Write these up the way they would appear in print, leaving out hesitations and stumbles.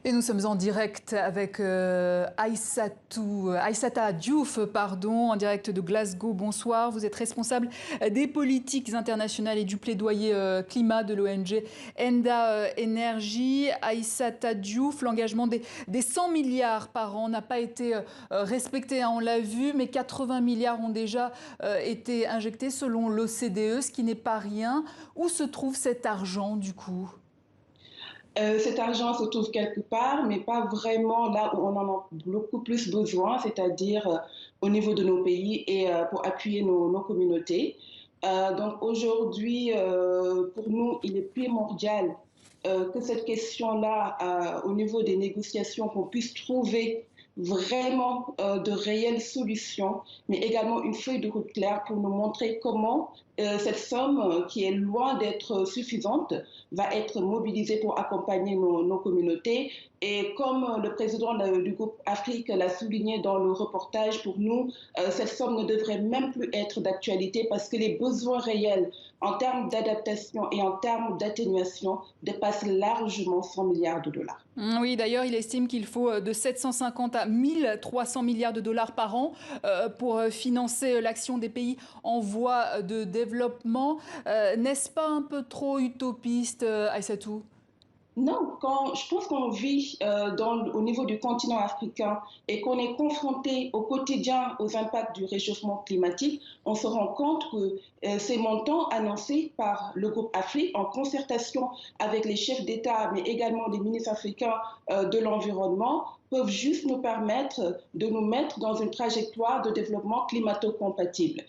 Et nous sommes en direct avec Aïssata Diouf, en direct de Glasgow. Bonsoir, vous êtes responsable des politiques internationales et du plaidoyer climat de l'ONG Enda Energy. Aïssata Diouf, l'engagement des 100 milliards par an n'a pas été respecté, hein, on l'a vu, mais 80 milliards ont déjà été injectés selon l'OCDE, ce qui n'est pas rien. Où se trouve cet argent du coup ? Cet argent se trouve quelque part, mais pas vraiment là où on en a beaucoup plus besoin, c'est-à-dire au niveau de nos pays et pour appuyer nos communautés. Donc aujourd'hui, pour nous, il est primordial que cette question-là, au niveau des négociations, qu'on puisse trouver vraiment de réelles solutions, mais également une feuille de route claire pour nous montrer comment cette somme, qui est loin d'être suffisante, va être mobilisée pour accompagner nos communautés. Et comme le président du groupe Afrique l'a souligné dans le reportage, pour nous, cette somme ne devrait même plus être d'actualité parce que les besoins réels en termes d'adaptation et en termes d'atténuation dépassent largement 100 milliards de dollars. Oui, d'ailleurs, il estime qu'il faut de 750 à 1300 milliards de dollars par an pour financer l'action des pays en voie de développement. N'est-ce pas un peu trop utopiste, Aïssatou ? Non, je pense qu'on vit au niveau du continent africain et qu'on est confronté au quotidien aux impacts du réchauffement climatique, on se rend compte que ces montants annoncés par le groupe Afrique en concertation avec les chefs d'État, mais également les ministres africains de l'environnement, peuvent juste nous permettre de nous mettre dans une trajectoire de développement climato-compatible.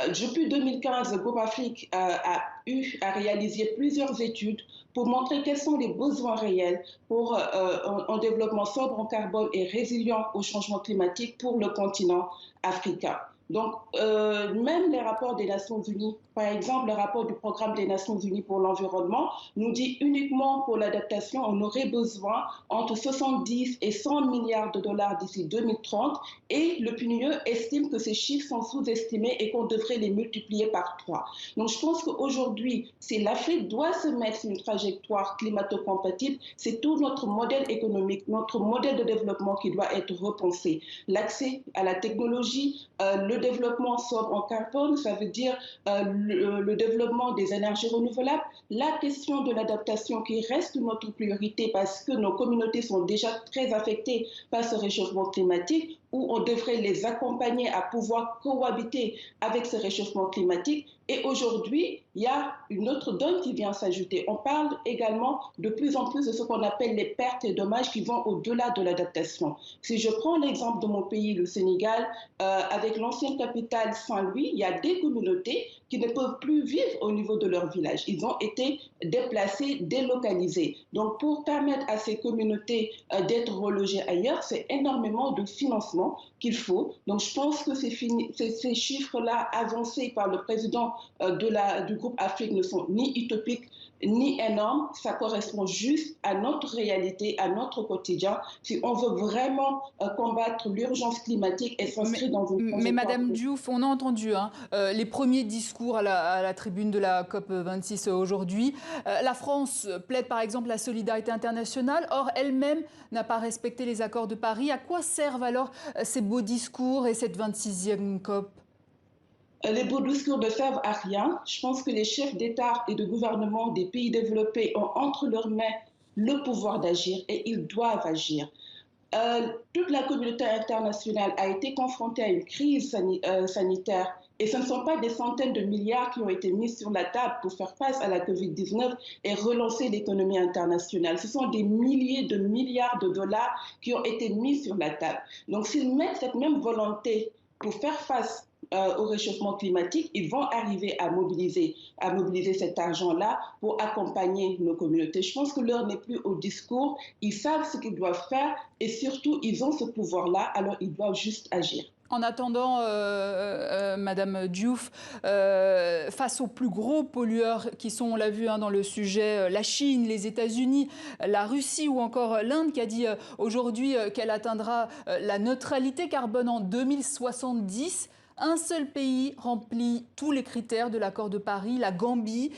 Depuis 2015, le groupe Afrique a eu à réaliser plusieurs études pour montrer quels sont les besoins réels pour un développement sobre en carbone et résilient au changement climatique pour le continent africain. Donc, même les rapports des Nations Unies, par exemple, le rapport du Programme des Nations Unies pour l'environnement, nous dit uniquement pour l'adaptation, on aurait besoin entre 70 et 100 milliards de dollars d'ici 2030. Et le PNUE estime que ces chiffres sont sous-estimés et qu'on devrait les multiplier par 3. Donc, je pense qu'aujourd'hui, si l'Afrique doit se mettre sur une trajectoire climato-compatible, c'est tout notre modèle économique, notre modèle de développement qui doit être repensé. L'accès à la technologie, le développement sobre en carbone, ça veut dire le développement des énergies renouvelables, la question de l'adaptation qui reste notre priorité parce que nos communautés sont déjà très affectées par ce réchauffement climatique, où on devrait les accompagner à pouvoir cohabiter avec ce réchauffement climatique. Et aujourd'hui, il y a une autre donne qui vient s'ajouter. On parle également de plus en plus de ce qu'on appelle les pertes et dommages qui vont au-delà de l'adaptation. Si je prends l'exemple de mon pays, le Sénégal, avec l'ancienne capitale Saint-Louis, il y a des communautés qui ne peuvent plus vivre au niveau de leur village. Ils ont été déplacés, délocalisés. Donc, pour permettre à ces communautés d'être relogées ailleurs, c'est énormément de financement qu'il faut. Donc, je pense que ces chiffres-là avancés par le président du groupe Afrique ne sont ni utopiques ni énormes. Ça correspond juste à notre réalité, à notre quotidien. Si on veut vraiment combattre l'urgence climatique et s'inscrire dans une trajectoire... Mais Madame Diouf, on a entendu les premiers discours à la tribune de la COP26 aujourd'hui. La France plaide par exemple la solidarité internationale. Or, elle-même n'a pas respecté les accords de Paris. À quoi servent alors ces beaux discours et cette 26e COP ? Les beaux discours ne servent à rien. Je pense que les chefs d'État et de gouvernement des pays développés ont entre leurs mains le pouvoir d'agir et ils doivent agir. Toute la communauté internationale a été confrontée à une crise sanitaire et ce ne sont pas des centaines de milliards qui ont été mis sur la table pour faire face à la Covid-19 et relancer l'économie internationale. Ce sont des milliers de milliards de dollars qui ont été mis sur la table. Donc s'ils mettent cette même volonté pour faire face au réchauffement climatique, ils vont arriver à mobiliser cet argent-là pour accompagner nos communautés. Je pense que l'heure n'est plus au discours. Ils savent ce qu'ils doivent faire et surtout, ils ont ce pouvoir-là, alors ils doivent juste agir. En attendant, Madame Diouf, face aux plus gros pollueurs qui sont, on l'a vu dans le sujet, la Chine, les États-Unis, la Russie ou encore l'Inde qui a dit aujourd'hui qu'elle atteindra la neutralité carbone en 2070. Un seul pays remplit tous les critères de l'accord de Paris, la Gambie.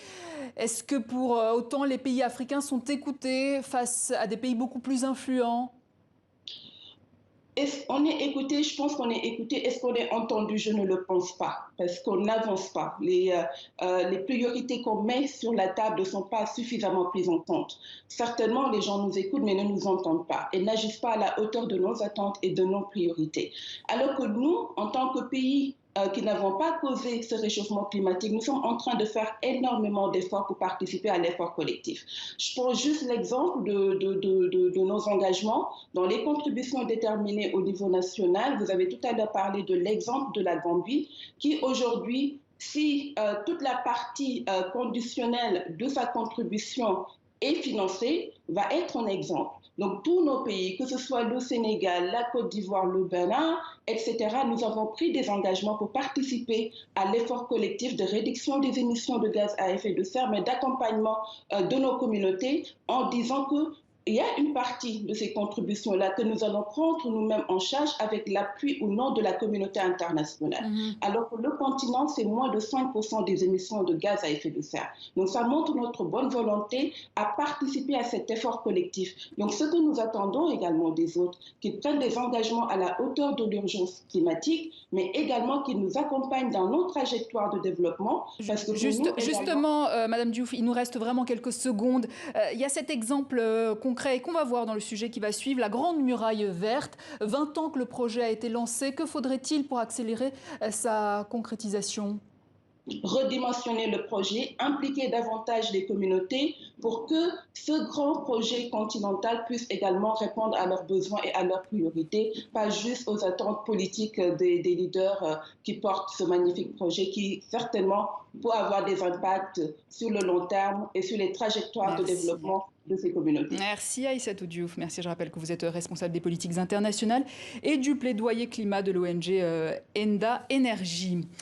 Est-ce que pour autant les pays africains sont écoutés face à des pays beaucoup plus influents? Est-ce qu'on est écouté? Je pense qu'on est écouté. Est-ce qu'on est entendu? Je ne le pense pas, parce qu'on n'avance pas. Les priorités qu'on met sur la table ne sont pas suffisamment prises en compte. Certainement, les gens nous écoutent, mais ne nous entendent pas et n'agissent pas à la hauteur de nos attentes et de nos priorités. Alors que nous, en tant que pays qui n'avons pas causé ce réchauffement climatique, nous sommes en train de faire énormément d'efforts pour participer à l'effort collectif. Je prends juste l'exemple de nos engagements dans les contributions déterminées au niveau national. Vous avez tout à l'heure parlé de l'exemple de la Gambie, qui aujourd'hui, si toute la partie conditionnelle de sa contribution est financée, va être un exemple. Donc tous nos pays, que ce soit le Sénégal, la Côte d'Ivoire, le Bénin, etc., nous avons pris des engagements pour participer à l'effort collectif de réduction des émissions de gaz à effet de serre, mais d'accompagnement de nos communautés en disant que il y a une partie de ces contributions-là que nous allons prendre nous-mêmes en charge avec l'appui ou non de la communauté internationale. Alors que le continent, c'est moins de 5% des émissions de gaz à effet de serre. Donc ça montre notre bonne volonté à participer à cet effort collectif. Donc ce que nous attendons également des autres, qu'ils prennent des engagements à la hauteur de l'urgence climatique, mais également qu'ils nous accompagnent dans nos trajectoires de développement. Parce que justement, Madame Diouf, il nous reste vraiment quelques secondes. Il y a cet exemple concret qu'on va voir dans le sujet qui va suivre, la Grande Muraille Verte. 20 ans que le projet a été lancé. Que faudrait-il pour accélérer sa concrétisation ? Redimensionner le projet, impliquer davantage les communautés pour que ce grand projet continental puisse également répondre à leurs besoins et à leurs priorités, pas juste aux attentes politiques des leaders qui portent ce magnifique projet qui certainement peut avoir des impacts sur le long terme et sur les trajectoires de développement de ces communautés. Merci Aïssatou Diouf. Merci, je rappelle que vous êtes responsable des politiques internationales et du plaidoyer climat de l'ONG Enda Energy.